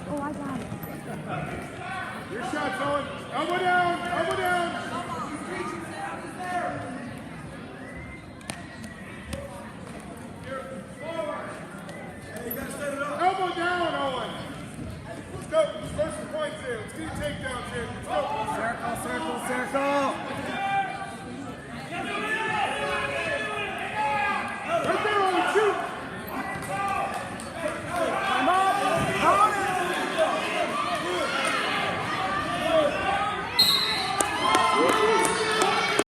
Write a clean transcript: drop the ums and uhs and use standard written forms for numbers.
Oh, I got it. Your shot's on. Elbow down. Elbow down. Elbow down, Owen. Let's go. Let's go some points here. Let's get takedowns here. Let's go. Circle, circle, circle.